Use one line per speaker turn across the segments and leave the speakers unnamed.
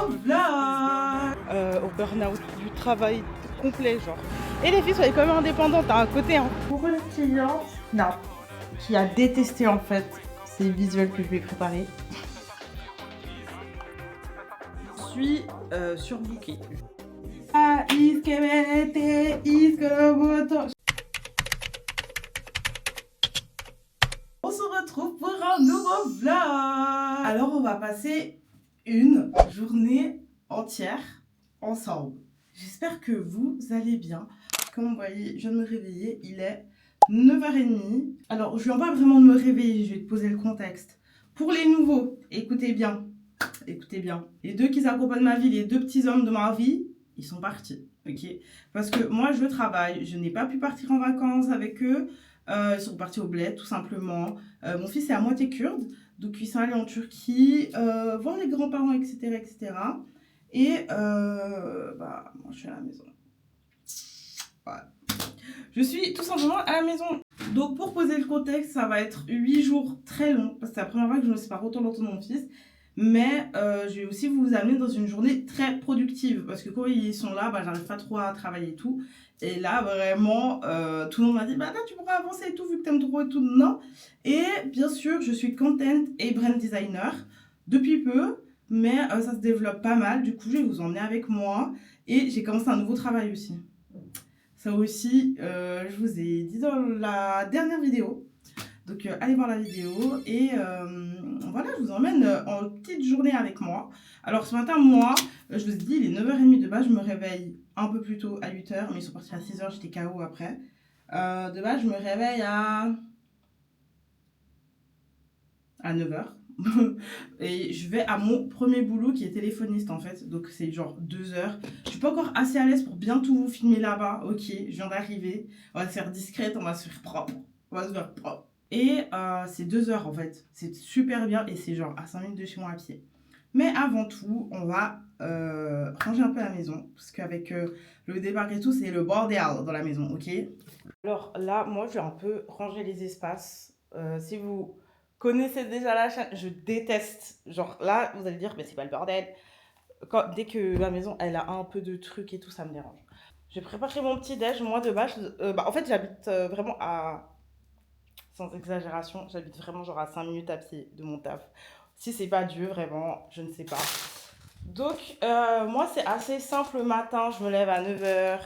nouveau vlog au burn-out du travail complet, genre. Et les filles, soyez quand même indépendantes à un côté. Hein. Pour une cliente qui a détesté en fait ces visuels que je lui ai préparés. Je suis surbookée. On se retrouve pour un nouveau vlog. Alors on va passer une journée entière ensemble. J'espère que vous allez bien. Comme vous voyez, je viens de me réveiller, il est 9h30. Alors je viens pas vraiment de me réveiller, je vais te poser le contexte. Pour les nouveaux, écoutez bien. Écoutez bien. Les deux qui s'accompagnent ma vie, les deux petits hommes de ma vie, ils sont partis. Ok. Parce que moi je travaille, je n'ai pas pu partir en vacances avec eux. Ils sont partis au bled tout simplement. Mon fils est à moitié kurde, donc ils sont allés en Turquie, voir les grands-parents, etc. etc. Et moi je suis à la maison. Voilà. Je suis tout simplement à la maison. Donc pour poser le contexte, ça va être 8 jours très longs, parce que c'est la première fois que je me sépare autant longtemps de mon fils. Mais je vais aussi vous amener dans une journée très productive, parce que quand ils sont là, j'arrive pas trop à travailler et tout. Et là, vraiment, tout le monde m'a dit, là, tu pourras avancer et tout, vu que t'aimes trop et tout. Non. Et bien sûr, je suis content et brand designer depuis peu, mais ça se développe pas mal. Du coup, je vais vous emmener avec moi. Et j'ai commencé un nouveau travail aussi. Ça aussi, je vous ai dit dans la dernière vidéo. Donc allez voir la vidéo et voilà, je vous emmène en petite journée avec moi. Alors ce matin, moi, je vous ai dit, il est 9h30 de base, je me réveille un peu plus tôt à 8h, mais ils sont partis à 6h, j'étais KO après. De base, je me réveille à 9h. Et je vais à mon premier boulot qui est téléphoniste en fait, donc c'est genre 2 heures. Je suis pas encore assez à l'aise pour bien tout vous filmer là-bas, ok, je viens d'arriver. On va se faire discrète, on va se faire propre. On va se faire propre. Et c'est 2 heures en fait, c'est super bien et c'est genre à 5 minutes de chez moi à pied. Mais avant tout, on va ranger un peu la maison, parce qu'avec le départ et tout, c'est le bordel dans la maison, ok. Alors là, moi je vais un peu ranger les espaces. Si vous connaissez déjà la chaîne, je déteste. Genre là, vous allez dire, mais c'est pas le bordel. Dès que la maison, elle a un peu de trucs et tout, ça me dérange. J'ai préparé mon petit déj. Moi, de base, en fait, j'habite vraiment à... Sans exagération, j'habite vraiment genre à 5 minutes à pied de mon taf. Si c'est pas Dieu, vraiment, je ne sais pas. Donc, moi, c'est assez simple le matin. Je me lève à 9h.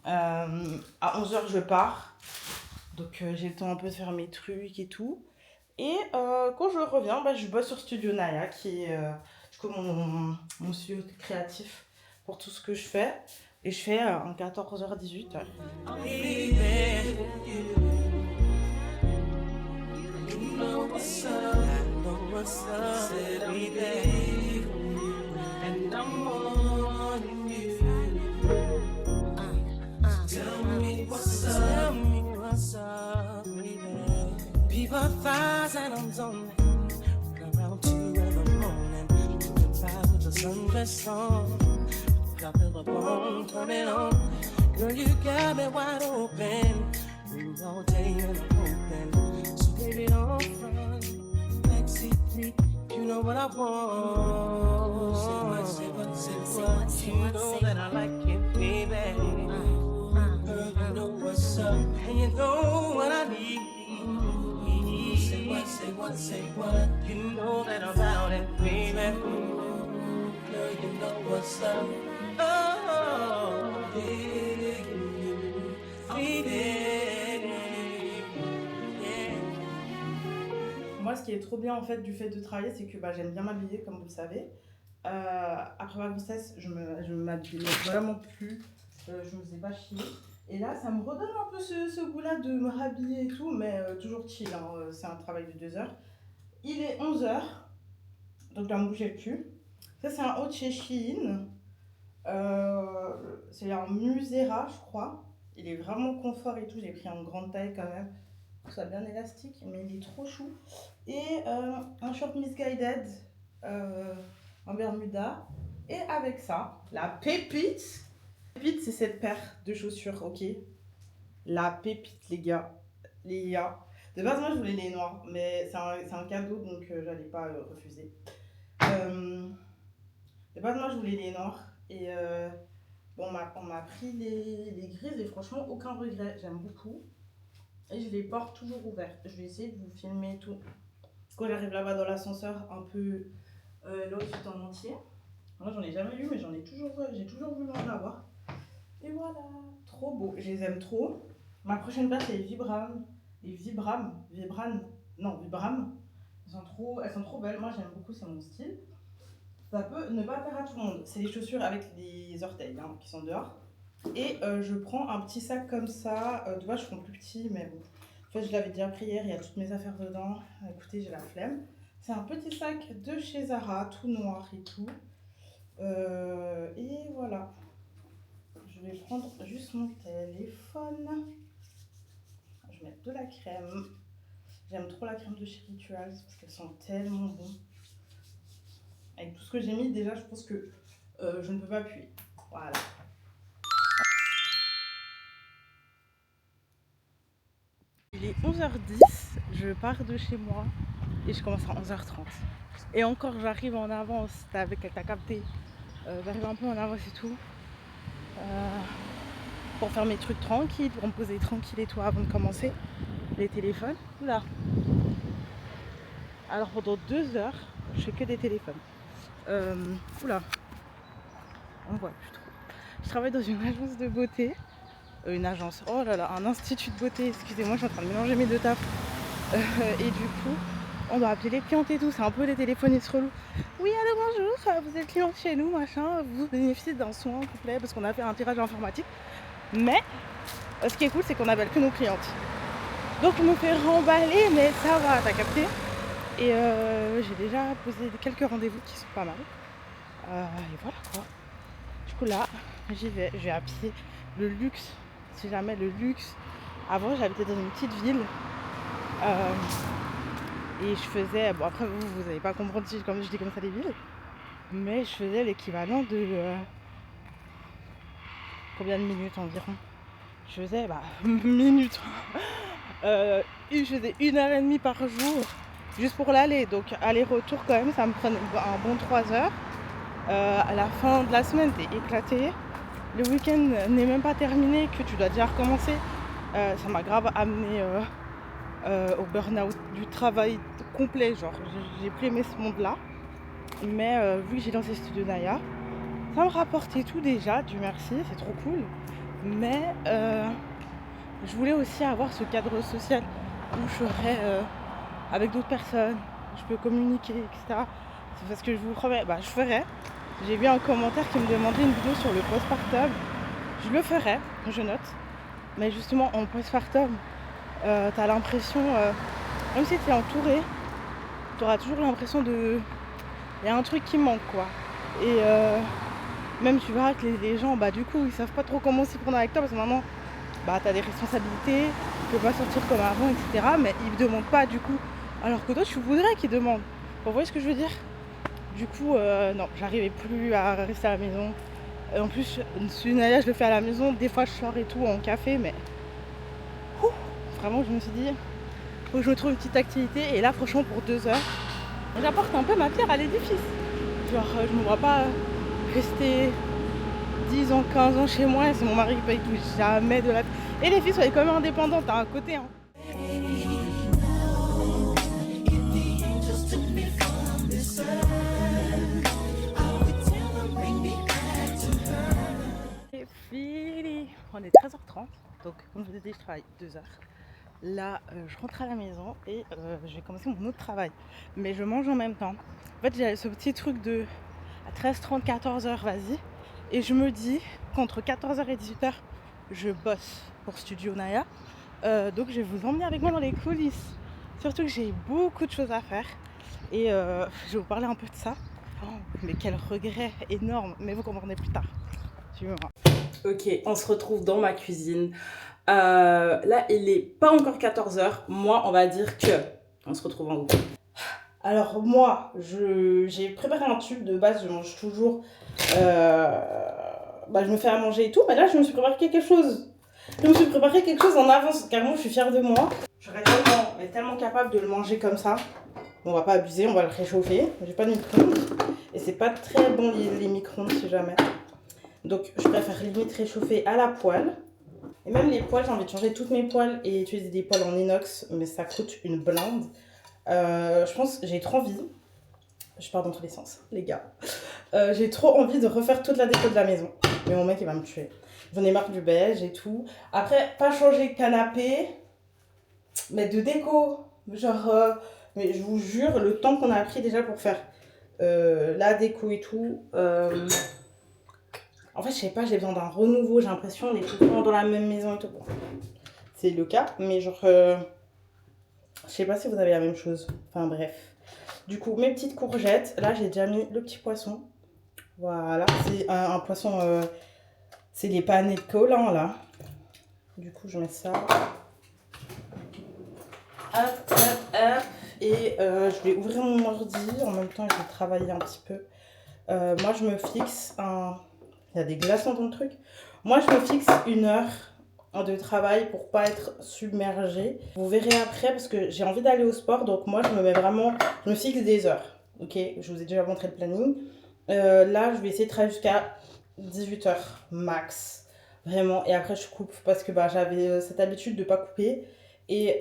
À 11h, je pars. Donc, j'ai le temps un peu de faire mes trucs et tout. Et quand je reviens, je bosse sur Studio Naya, qui est du coup mon studio créatif pour tout ce que je fais. Et je fais en 14h-18h. People thighs and I'm zoning around 2 in the morning. Doing five with the sundress on. I feel the bone coming on. Girl, you got me wide open. You all day and I'm hoping. So baby, don't run. Backseat three, you know what I want. Say what. You know that I like it, baby. Girl, you know what's up. And you know what I need. Say what, you know that I'm about it, baby. Girl, you know what's up. Oh, yeah. Moi, ce qui est trop bien en fait du fait de travailler, c'est que j'aime bien m'habiller, comme vous le savez. Après ma grossesse, je m'habillais vraiment plus. Je me faisais pas chier. Et là, ça me redonne un peu ce goût-là de me rhabiller et tout, mais toujours chill. Hein, c'est un travail de 2 heures. Il est 11h, donc je ne bougeais plus. Ça, c'est un haut de chez Shein. C'est un Musera, je crois. Il est vraiment confort et tout. J'ai pris en grande taille quand même. Tout ça bien élastique, mais il est trop chou. Et un short Missguided en Bermuda. Et avec ça, la pépite. La pépite, c'est cette paire de chaussures, ok. La pépite, les gars. Les gars. De base, moi, je voulais les noirs, mais c'est un cadeau, donc j'allais pas refuser. De base, moi, je voulais les noirs. Et bon, on m'a pris les grises et franchement, aucun regret. J'aime beaucoup. Et je les porte toujours ouverts. Je vais essayer de vous filmer tout. Quand j'arrive là-bas dans l'ascenseur, un peu l'outfit en entier. Moi, j'en ai jamais eu, mais j'ai toujours voulu en avoir. Et voilà, trop beau. Je les aime trop. Ma prochaine paire, c'est les Vibram. Les Vibram. Vibram. Elles sont trop belles. Moi, j'aime beaucoup, c'est mon style. Ça peut ne pas plaire à tout le monde. C'est les chaussures avec les orteils hein, qui sont dehors. Et je prends un petit sac comme ça. De base, je prends plus petit, mais bon. En fait, je l'avais déjà pris hier. Il y a toutes mes affaires dedans. Écoutez, j'ai la flemme. C'est un petit sac de chez Zara, tout noir et tout. Et voilà. Je vais prendre juste mon téléphone. Je vais mettre de la crème. J'aime trop la crème de chez Rituals parce qu'elles sont tellement bonnes. Avec tout ce que j'ai mis, déjà, je pense que je ne peux pas appuyer. Voilà. Il est 11h10, je pars de chez moi et je commence à 11h30. Et encore, j'arrive en avance, t'as capté. J'arrive un peu en avance et tout. Pour faire mes trucs tranquilles, pour me poser tranquille et tout avant de commencer. Les téléphones, oula. Alors pendant 2 heures, je fais que des téléphones. Oula. On voit plus trop. Je travaille dans une agence de beauté. Oh là là, un institut de beauté, excusez-moi, je suis en train de mélanger mes deux tafs. Et du coup, on doit appeler les clientes et tout, c'est un peu les téléphonistes relous. Oui, allô, bonjour, vous êtes cliente chez nous, machin, vous bénéficiez d'un soin complet parce qu'on a fait un tirage informatique. Mais, ce qui est cool, c'est qu'on appelle que nos clientes. Donc, je me fais remballer, mais ça va, t'as capté. Et j'ai déjà posé quelques rendez-vous qui sont pas mal. Et voilà quoi. Du coup, là, j'y vais, je vais à pied. Le luxe, si jamais le luxe. Avant, j'habitais dans une petite ville. Et je faisais, bon après vous n'allez pas comprendre si comme je dis comme ça les villes, mais je faisais l'équivalent de combien de minutes environ. Je faisais minutes. Je faisais 1h30 par jour juste pour l'aller, donc aller-retour quand même ça me prenait un bon 3 heures. À la fin de la semaine t'es éclaté, le week-end n'est même pas terminé que tu dois déjà recommencer. Ça m'a grave amené au burn-out du travail complet, genre j'ai plus aimé ce monde là, mais vu que j'ai lancé Studio Naya, ça me rapportait tout déjà, Dieu merci, c'est trop cool, mais je voulais aussi avoir ce cadre social où je serais avec d'autres personnes, je peux communiquer, etc. C'est parce que je vous promets, je ferai. J'ai vu un commentaire qui me demandait une vidéo sur le postpartum, je le ferai, je note, mais justement en postpartum, t'as l'impression, même si t'es entouré, t'auras toujours l'impression de... Il y a un truc qui manque quoi. Et même tu verras que les gens, du coup, ils savent pas trop comment s'y prendre avec toi parce que maintenant, t'as des responsabilités, tu peux pas sortir comme avant, etc. Mais ils demandent pas du coup. Alors que toi, tu voudrais qu'ils demandent. Vous voyez ce que je veux dire? Du coup, non, j'arrivais plus à rester à la maison. Et en plus, Naya, je le fais à la maison. Des fois, je sors et tout en café, mais... Vraiment, je me suis dit, faut que je me trouve une petite activité. Et là, franchement, pour 2 heures, j'apporte un peu ma pierre à l'édifice. Genre, je me vois pas rester 10 ans, 15 ans chez moi. Et c'est mon mari qui paye tout. Jamais de la... Et les filles, soyez quand même indépendantes, à un côté. Hein. C'est fini. On est 13h30. Donc, comme je vous ai dit, je travaille 2 heures. Là, je rentre à la maison et je vais commencer mon autre travail. Mais je mange en même temps. En fait, j'ai ce petit truc de à 13h30, 14h, vas-y. Et je me dis qu'entre 14h et 18h, je bosse pour Studio Naya. Donc, je vais vous emmener avec moi dans les coulisses. Surtout que j'ai beaucoup de choses à faire. Et je vais vous parler un peu de ça. Oh, mais quel regret énorme. Mais vous comprendrez plus tard. Suivez-moi. Ok, on se retrouve dans ma cuisine. Là, il est pas encore 14h. Moi, on va dire que on se retrouve en haut. Alors moi, j'ai préparé un tube. De base, je mange toujours. Je me fais à manger et tout. Mais là, je me suis préparé quelque chose. En avance. Carrément, je suis fière de moi. Je serais tellement capable de le manger comme ça. On va pas abuser, on va le réchauffer. J'ai pas de micro-ondes. Et c'est pas très bon les micro-ondes si jamais. Donc je préfère limite réchauffer à la poêle. Et même les poêles, j'ai envie de changer toutes mes poêles et utiliser des poêles en inox, mais ça coûte une blinde. Je pense, j'ai trop envie. Je pars dans tous les sens, les gars. J'ai trop envie de refaire toute la déco de la maison. Mais mon mec, il va me tuer. J'en ai marre du beige et tout. Après, pas changer canapé, mais de déco. Genre, mais je vous jure, le temps qu'on a pris déjà pour faire la déco et tout. En fait, je sais pas, j'ai besoin d'un renouveau. J'ai l'impression d'être tout le temps dans la même maison et tout. Bon, c'est le cas, mais genre, je sais pas si vous avez la même chose. Enfin, bref. Du coup, mes petites courgettes. Là, j'ai déjà mis le petit poisson. Voilà, c'est un poisson, c'est les panettes de collant là. Du coup, je mets ça. Hop, hop, hop. Et je vais ouvrir mon ordi. En même temps, je vais travailler un petit peu. Moi, je me fixe un... Il y a des glaçons dans le truc. Moi, je me fixe 1 heure de travail pour pas être submergée. Vous verrez après parce que j'ai envie d'aller au sport. Donc moi, je me mets vraiment... Je me fixe des heures. Ok, je vous ai déjà montré le planning. Là, je vais essayer de travailler jusqu'à 18 h max. Vraiment. Et après, je coupe parce que bah, j'avais cette habitude de ne pas couper. Et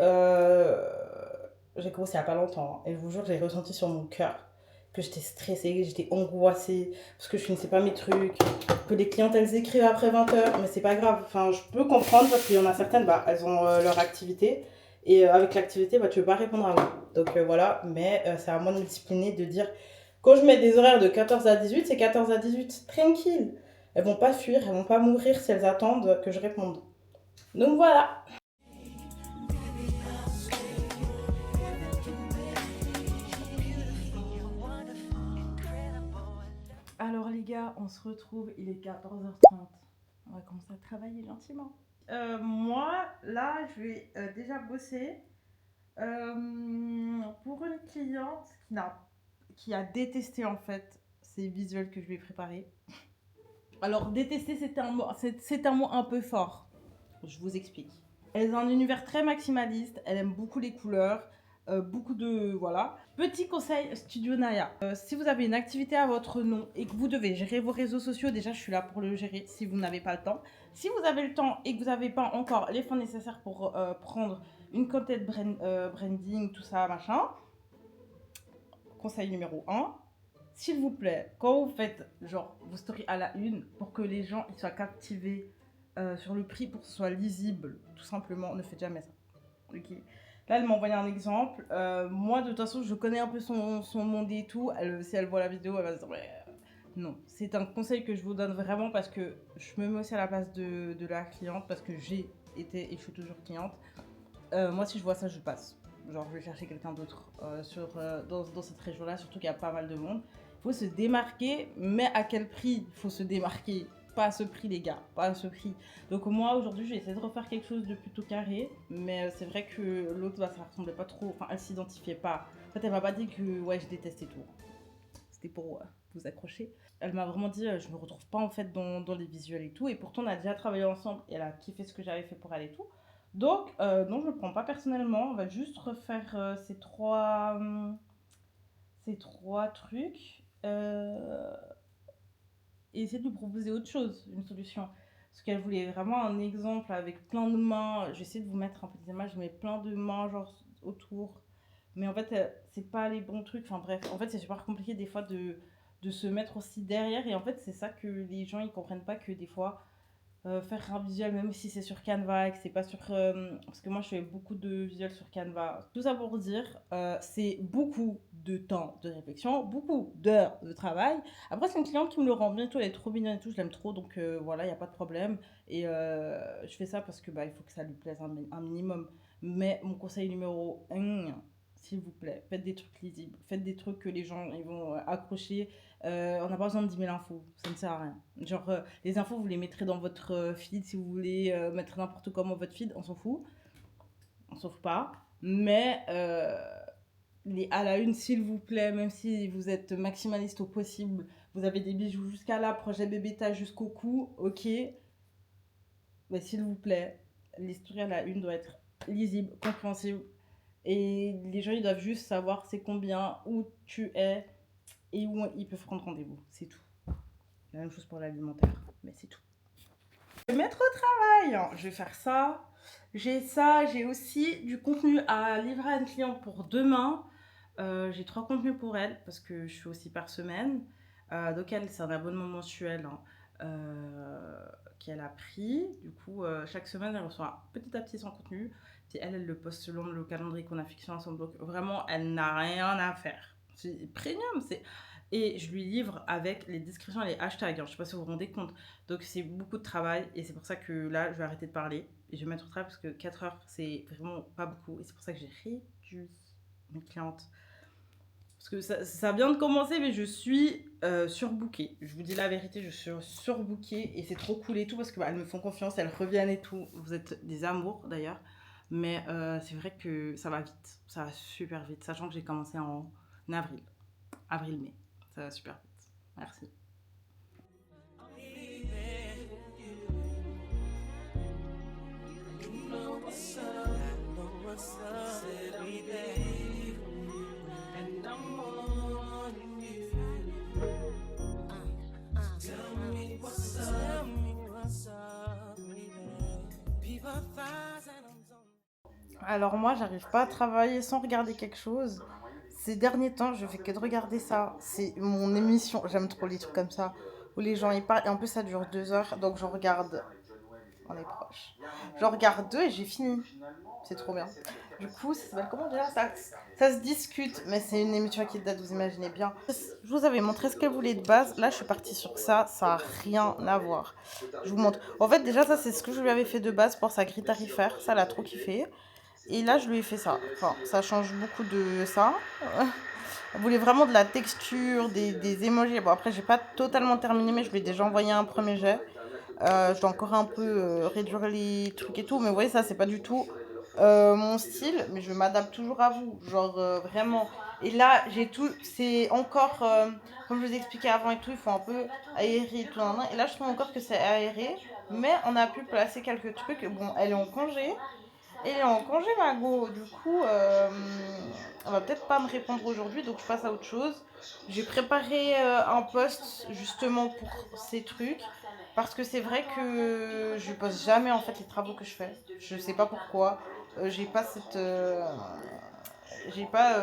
j'ai commencé il n'y a pas longtemps. Et je vous jure, j'ai ressenti sur mon cœur que j'étais stressée, j'étais angoissée parce que je finissais pas mes trucs. Que les clientes, elles écrivent après 20 h. Mais c'est pas grave. Enfin, je peux comprendre parce qu'il y en a certaines, bah, elles ont leur activité. Et avec l'activité, bah, tu peux pas répondre avant. Donc voilà. Mais c'est à moi de me discipliner, de dire quand je mets des horaires de 14 à 18, c'est 14 à 18, tranquille. Elles vont pas fuir, elles vont pas mourir si elles attendent que je réponde. Donc voilà. Alors les gars, on se retrouve, il est 14h30. On va commencer à travailler gentiment. Moi, là, je vais déjà bosser pour une cliente qui a détesté en fait ces visuels que je lui ai préparés. Alors, détester, c'est un mot un peu fort. Je vous explique. Elle a un univers très maximaliste, elle aime beaucoup les couleurs, beaucoup de... Voilà. Petit conseil Studio Naya. Si vous avez une activité à votre nom et que vous devez gérer vos réseaux sociaux, déjà je suis là pour le gérer si vous n'avez pas le temps. Si vous avez le temps et que vous n'avez pas encore les fonds nécessaires pour prendre une content branding, tout ça, machin, conseil numéro 1, s'il vous plaît, quand vous faites genre vos stories à la une, pour que les gens ils soient captivés sur le prix, pour que ce soit lisible, tout simplement, ne faites jamais ça. Ok. Là, elle m'a envoyé un exemple. Moi, de toute façon, je connais un peu son monde et tout. Si elle voit la vidéo, elle va se dire ouais, non. C'est un conseil que je vous donne vraiment parce que je me mets aussi à la place de la cliente parce que j'ai été et je suis toujours cliente. Moi, si je vois ça, je passe. Genre, je vais chercher quelqu'un d'autre dans cette région-là, surtout qu'il y a pas mal de monde. Il faut se démarquer, mais à quel prix il faut se démarquer? Pas à ce prix, les gars, pas à ce prix. Donc, moi, aujourd'hui, j'ai essayé de refaire quelque chose de plutôt carré, mais c'est vrai que l'autre, bah, ça ressemblait pas trop. Enfin, elle s'identifiait pas. En fait, elle m'a pas dit que, ouais, je détestais tout. C'était pour vous accrocher. Elle m'a vraiment dit, je me retrouve pas en fait dans les visuels et tout. Et pourtant, on a déjà travaillé ensemble et elle a kiffé ce que j'avais fait pour elle et tout. Donc, non, je ne le prends pas personnellement. On va juste refaire ces trois trucs et essayer de lui proposer autre chose, une solution. Parce qu'elle voulait vraiment un exemple avec plein de mains. J'essaie de vous mettre un peu des images, je mets plein de mains genre autour. Mais en fait, c'est pas les bons trucs. Enfin bref, en fait, c'est super compliqué des fois de se mettre aussi derrière. Et en fait, c'est ça que les gens ils comprennent pas que des fois faire un visuel, même si c'est sur Canva et que c'est pas sur. Parce que moi, je fais beaucoup de visuels sur Canva. Tout ça pour dire, c'est beaucoup de temps de réflexion, beaucoup d'heures de travail. Après, c'est une cliente qui me le rend bientôt, elle est trop mignonne et tout, je l'aime trop, donc voilà, il n'y a pas de problème. Et je fais ça parce que bah, il faut que ça lui plaise un minimum. Mais mon conseil numéro 1, s'il vous plaît, faites des trucs lisibles, faites des trucs que les gens ils vont accrocher. On n'a pas besoin de 10 000 infos, ça ne sert à rien. Genre, les infos, vous les mettrez dans votre feed si vous voulez mettre n'importe comment votre feed, on s'en fout. On s'en fout pas. Mais à la une, s'il vous plaît, même si vous êtes maximaliste au possible, vous avez des bijoux jusqu'à là, projet bébé taille jusqu'au cou, ok. Mais s'il vous plaît, l'histoire à la une doit être lisible, compréhensible. Et les gens, ils doivent juste savoir c'est combien, où tu es. et où ils peuvent prendre rendez-vous. C'est tout. La même chose pour l'alimentaire, mais c'est tout. Je vais mettre au travail. Je vais faire ça. J'ai aussi du contenu à livrer à une cliente pour demain. J'ai 3 contenus pour elle parce que je fais aussi par semaine. Donc elle, c'est un abonnement mensuel hein, qu'elle a pris. Du coup, chaque semaine, elle reçoit petit à petit son contenu. Puis elle le poste selon le calendrier qu'on a fixé ensemble. Donc vraiment, elle n'a rien à faire. C'est premium, c'est... Et je lui livre avec les descriptions et les hashtags. Hein. Je ne sais pas si vous vous rendez compte. Donc c'est beaucoup de travail et c'est pour ça que là, je vais arrêter de parler. Et je vais mettre au travail parce que 4 heures, c'est vraiment pas beaucoup. Et c'est pour ça que j'ai réduit mes clientes. Parce que ça vient de commencer, mais je suis surbookée. Je vous dis la vérité, je suis surbookée et c'est trop cool et tout parce qu'elles me font confiance, elles reviennent et tout. Vous êtes des amours d'ailleurs. Mais c'est vrai que ça va vite, ça va super vite, sachant que j'ai commencé en avril, avril-mai. Ça va super vite. Merci. Alors moi, j'arrive pas à travailler sans regarder quelque chose. Ces derniers temps, je fais que de regarder ça. C'est mon émission. J'aime trop les trucs comme ça où les gens y parlent. Et en plus, ça dure 2 heures, donc je regarde. On est proche. Je regarde 2 et j'ai fini. C'est trop bien. Du coup, ça s'appelle comment déjà ça se discute, mais c'est une émission qui date, vous imaginez bien. Je vous avais montré ce qu'elle voulait de base. Là, je suis partie sur ça. Ça n'a rien à voir. Je vous montre. En fait, déjà, ça, c'est ce que je lui avais fait de base pour sa grille tarifaire. Ça, elle a trop kiffé. Et là, je lui ai fait ça. Enfin, ça change beaucoup de ça. Elle voulait vraiment de la texture, des emojis. Bon, après, j'ai pas totalement terminé, mais je lui ai déjà envoyé un premier jet. Je dois encore un peu réduire les trucs et tout. Mais vous voyez, ça, c'est pas du tout mon style. Mais je m'adapte toujours à vous. Genre, vraiment. Et là, j'ai tout. C'est encore. Comme je vous expliquais avant et tout, il faut un peu aérer et tout. Et là, je trouve encore que c'est aéré. Mais on a pu placer quelques trucs. Bon, elle est en congé. Elle est en congé, Margot. Du coup, elle va peut-être pas me répondre aujourd'hui, donc je passe à autre chose. J'ai préparé un post justement pour ces trucs. Parce que c'est vrai que je poste jamais en fait les travaux que je fais. Je sais pas pourquoi. J'ai pas cette. J'ai pas.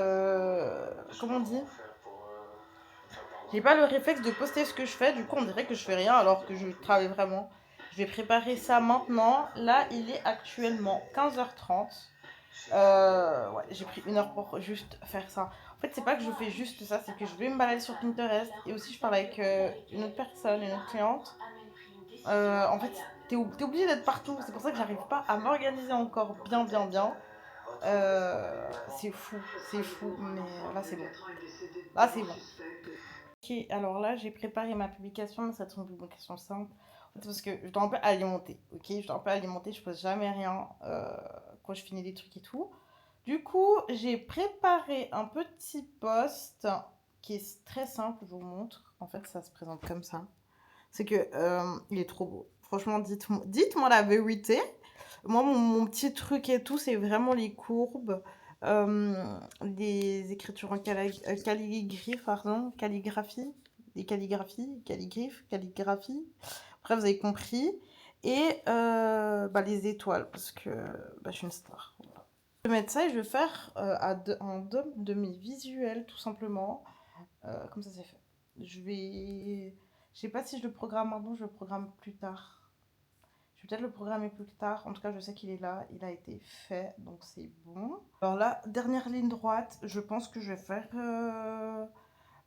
Comment on dit? J'ai pas le réflexe de poster ce que je fais. Du coup, on dirait que je fais rien alors que je travaille vraiment. Je vais préparer ça maintenant. Là, il est actuellement 15h30. Ouais, j'ai pris 1 heure pour juste faire ça. En fait, c'est pas que je fais juste ça, c'est que je vais me balader sur Pinterest et aussi je parle avec une autre personne, une autre cliente. En fait, t'es obligé d'être partout. C'est pour ça que j'arrive pas à m'organiser encore bien. C'est fou, mais là c'est bon. Là c'est bon. Ok, alors là j'ai préparé ma publication, mais ça une publication simple. Parce que je dois un peu alimenter, ok? Je dois un peu alimenter, je pose jamais rien quand je finis des trucs et tout. Du coup, j'ai préparé un petit post qui est très simple, je vous montre. En fait, ça se présente comme ça. C'est que il est trop beau. Franchement, dites-moi la vérité. Moi, mon petit truc et tout, c'est vraiment les courbes, les écritures en calligraphie, pardon, calligraphie, les calligraphie. Après, vous avez compris. Et les étoiles, parce que je suis une star. Voilà. Je vais mettre ça et je vais faire un dôme de mes visuels, tout simplement. Comme ça, c'est fait. Je sais pas si je le programme maintenant, je le programme plus tard. Je vais peut-être le programmer plus tard. En tout cas, je sais qu'il est là. Il a été fait, donc c'est bon. Alors là, dernière ligne droite, je pense que je vais faire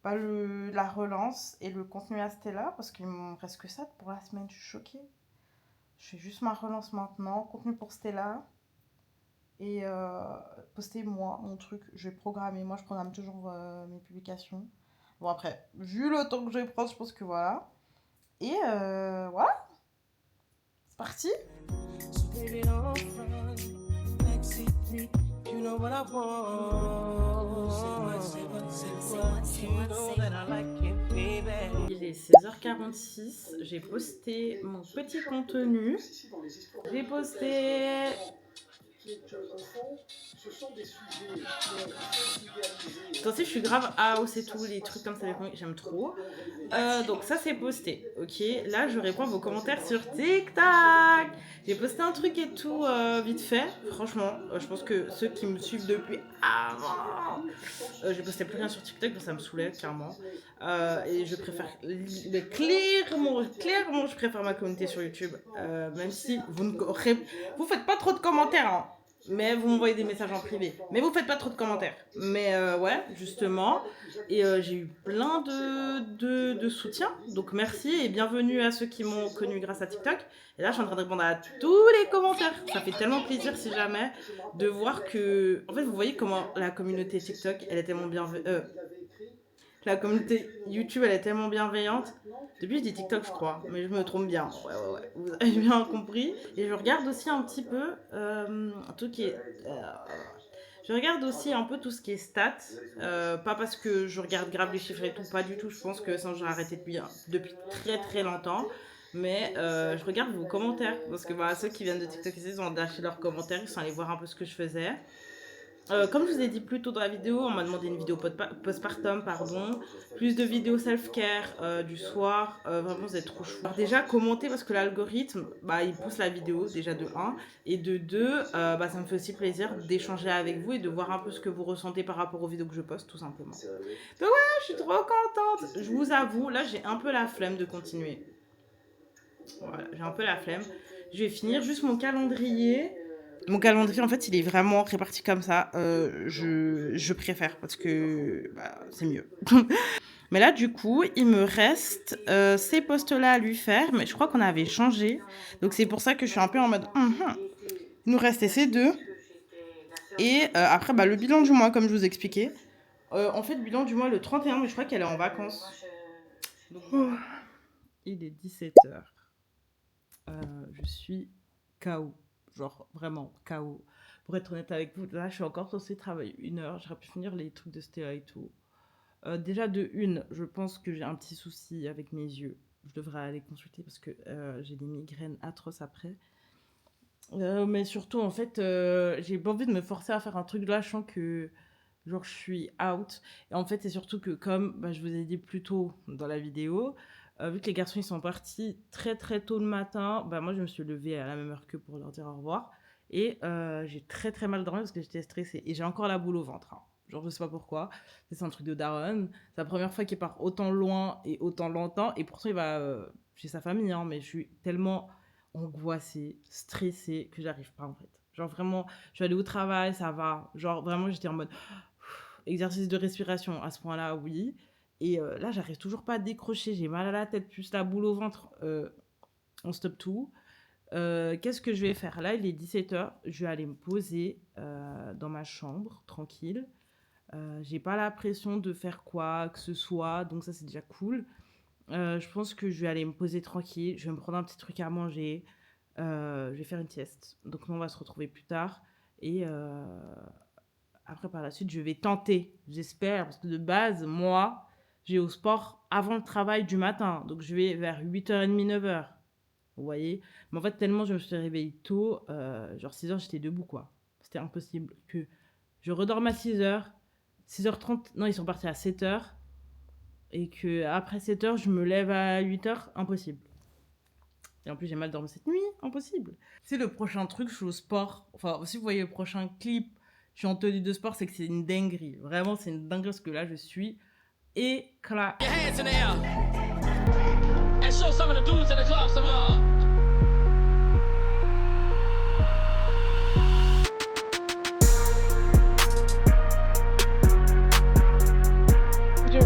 la relance et le contenu à Stella, parce qu'il me reste que ça pour la semaine. Je suis choquée. Je fais juste ma relance maintenant. Contenu pour Stella. Et poster moi, mon truc. Je vais programmer. Moi, je programme toujours mes publications. Bon, après, vu le temps que je vais prendre, je pense que voilà. Et voilà. C'est parti. Il est 16h46. J'ai posté mon petit contenu. J'ai posté
Toi aussi, je suis grave house et tout, les trucs comme ça, j'aime trop. Donc ça c'est posté, ok. Là je réponds à vos commentaires sur TikTok. J'ai posté un truc et tout vite fait. Franchement, je pense que ceux qui me suivent depuis avant, j'ai posté plus rien sur TikTok, donc ça me saoulait clairement. Et je préfère, mais clairement, je préfère ma communauté sur YouTube, même si vous faites pas trop de commentaires, hein. Mais vous m'envoyez des messages en privé. Mais vous faites pas trop de commentaires. Mais ouais, justement. Et j'ai eu plein de soutien. Donc merci et bienvenue à ceux qui m'ont connu grâce à TikTok. Et là, je suis en train de répondre à tous les commentaires. Ça fait tellement plaisir, si jamais, de voir que... En fait, vous voyez comment la communauté TikTok, elle est tellement bienveillante. La communauté YouTube, elle est tellement bienveillante. Depuis, je dis TikTok, je crois, mais je me trompe bien. Ouais. Vous avez bien compris. Et je regarde aussi un petit peu tout qui est. Je regarde aussi un peu tout ce qui est stats. Pas parce que je regarde grave les chiffres et tout, pas du tout. Je pense que ça, j'ai arrêté depuis très très longtemps. Mais je regarde vos commentaires. Parce que voilà, ceux qui viennent de TikTok, ils ont lâché leurs commentaires. Ils sont allés voir un peu ce que je faisais. Comme je vous ai dit plus tôt dans la vidéo, on m'a demandé une vidéo postpartum, plus de vidéos self-care du soir, vraiment vous êtes trop chou. Alors déjà commentez parce que l'algorithme, il pousse la vidéo déjà de 1 et de 2, ça me fait aussi plaisir d'échanger avec vous et de voir un peu ce que vous ressentez par rapport aux vidéos que je poste tout simplement. Mais ouais, je suis trop contente. Je vous avoue, là j'ai un peu la flemme de continuer. Voilà, j'ai un peu la flemme. Je vais finir juste mon calendrier. Mon calendrier, en fait, il est vraiment réparti comme ça. Je préfère parce que c'est mieux. Mais là, du coup, il me reste ces postes-là à lui faire. Mais je crois qu'on avait changé. Donc, c'est pour ça que je suis un peu en mode... Il nous restait ces deux. Et après, le bilan du mois, comme je vous expliquais. En fait, le bilan du mois le 31, mais je crois qu'elle est en vacances. Donc, il est 17h. Je suis KO. Genre vraiment KO. Pour être honnête avec vous, là je suis encore censée travailler 1 heure. J'aurais pu finir les trucs de Stéa et tout. Déjà de une, je pense que j'ai un petit souci avec mes yeux. Je devrais aller consulter parce que j'ai des migraines atroces après. Mais surtout en fait, j'ai pas envie de me forcer à faire un truc là. Je sens que genre je suis out. Et en fait c'est surtout que comme je vous ai dit plus tôt dans la vidéo, vu que les garçons ils sont partis très très tôt le matin, moi je me suis levée à la même heure qu'eux pour leur dire au revoir. Et j'ai très très mal dormi parce que j'étais stressée. Et j'ai encore la boule au ventre. Hein. Genre je sais pas pourquoi. C'est un truc de daron. C'est la première fois qu'il part autant loin et autant longtemps. Et pourtant il va chez sa famille. Hein, mais je suis tellement angoissée, stressée que j'arrive pas en fait. Genre vraiment, je vais aller au travail, ça va. Genre vraiment j'étais en mode exercice de respiration à ce point-là, oui. Et là, j'arrive toujours pas à décrocher. J'ai mal à la tête, plus la boule au ventre. On stoppe tout. Qu'est-ce que je vais faire? Là, il est 17h. Je vais aller me poser dans ma chambre, tranquille. J'ai pas la pression de faire quoi que ce soit. Donc ça, c'est déjà cool. Je pense que je vais aller me poser tranquille. Je vais me prendre un petit truc à manger. Je vais faire une sieste. Donc nous, on va se retrouver plus tard. Et... après, par la suite, je vais tenter, j'espère, parce que de base, moi, j'ai au sport avant le travail du matin. Donc, je vais vers 8h30, 9h. Vous voyez? Mais en fait, tellement je me suis réveillée tôt, genre 6h, j'étais debout, quoi. C'était impossible que je redorme à 6h, 6h30, non, ils sont partis à 7h, et que après 7h, je me lève à 8h, impossible. Et en plus, j'ai mal dormi cette nuit, impossible. C'est le prochain truc, je suis au sport. Enfin, si vous voyez le prochain clip, je suis en tenue de sport, c'est que c'est une dinguerie. Vraiment, c'est une dinguerie parce que là, je suis éclatée.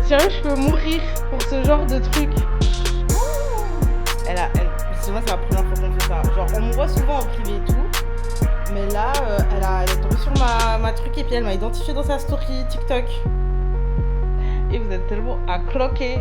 Sérieux, je peux mourir pour ce genre de truc. C'est la première fois qu'on fait ça. Genre, on me voit souvent en privé et tout. Mais là, elle est tombée sur ma truc et puis elle m'a identifié dans sa story TikTok. Et vous êtes tellement à cloquer.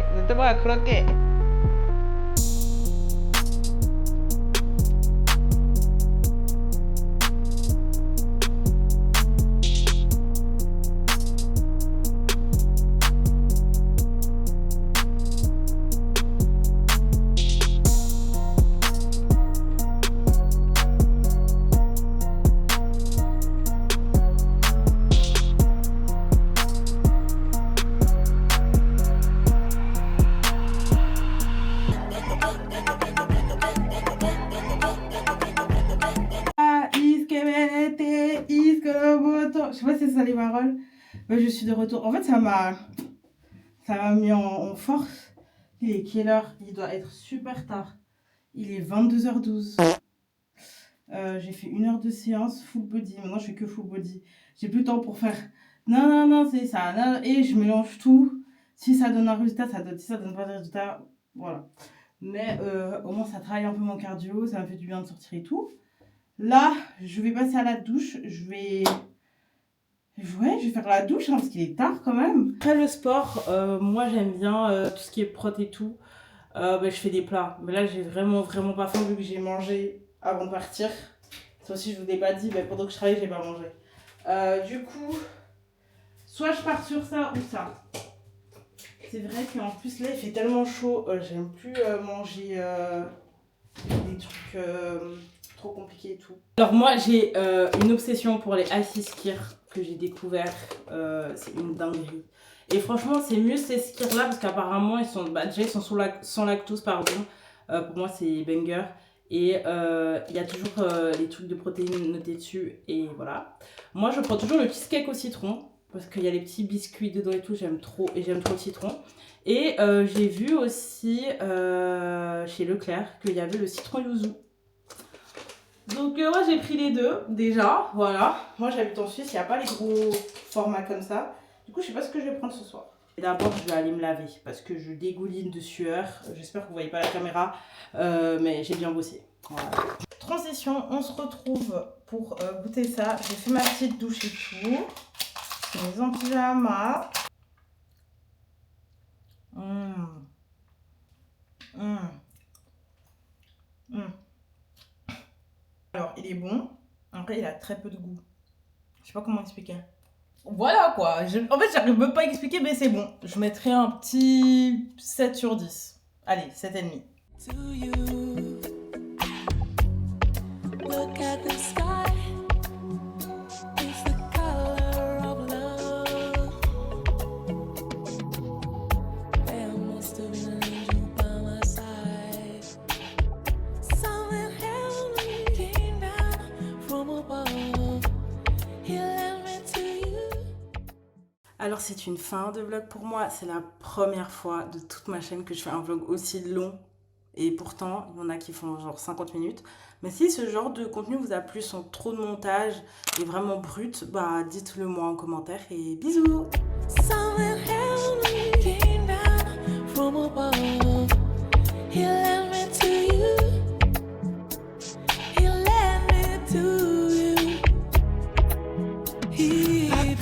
Je sais pas si c'est ça les paroles. Mais je suis de retour. En fait, ça m'a mis en force. Il est quelle heure? Il doit être super tard. Il est 22h12. J'ai fait 1 heure de séance full body. Maintenant, je fais que full body. J'ai plus le temps pour faire non, c'est ça. Non, et je mélange tout. Si ça donne un résultat, ça donne. Si ça donne pas de résultat, voilà. Mais au moins, ça travaille un peu mon cardio. Ça me fait du bien de sortir et tout. Là, je vais passer à la douche. Je vais faire la douche parce qu'il est tard quand même. Après le sport, moi j'aime bien tout ce qui est prot et tout. Je fais des plats. Mais là, j'ai vraiment pas faim vu que j'ai mangé avant de partir. Ça aussi, je vous ai pas dit, mais pendant que je travaille, j'ai pas mangé. Du coup, soit je pars sur ça ou ça. C'est vrai qu'en plus, là, il fait tellement chaud. J'aime plus manger des trucs trop compliqués et tout. Alors moi, j'ai une obsession pour les icy skirs que j'ai découvert. C'est une dinguerie. Et franchement, c'est mieux ces skirs là parce qu'apparemment, ils sont sans lactose, pardon. Pour moi, c'est banger. Et il y a toujours les trucs de protéines notés dessus. Et voilà. Moi, je prends toujours le cheesecake au citron. Parce qu'il y a les petits biscuits dedans et tout. J'aime trop. Et j'aime trop le citron. Et j'ai vu aussi chez Leclerc qu'il y avait le citron yuzu. Donc moi j'ai pris les deux déjà, voilà. Moi j'habite en Suisse, il n'y a pas les gros formats comme ça. Du coup je sais pas ce que je vais prendre ce soir. Et d'abord je vais aller me laver parce que je dégouline de sueur. J'espère que vous voyez pas la caméra, mais j'ai bien bossé. Voilà. Transition, on se retrouve pour goûter ça. J'ai fait ma petite douche et tout. Mes en pyjama. Alors, il est bon. Après, il a très peu de goût. Je sais pas comment expliquer. Voilà quoi. En fait, j'arrive même pas à expliquer, mais c'est bon. Je mettrai un petit 7 sur 10. Allez, 7,5. Alors c'est une fin de vlog pour moi, c'est la première fois de toute ma chaîne que je fais un vlog aussi long. Et pourtant, il y en a qui font genre 50 minutes. Mais si ce genre de contenu vous a plu sans trop de montage et vraiment brut, bah dites-le moi en commentaire et bisous. I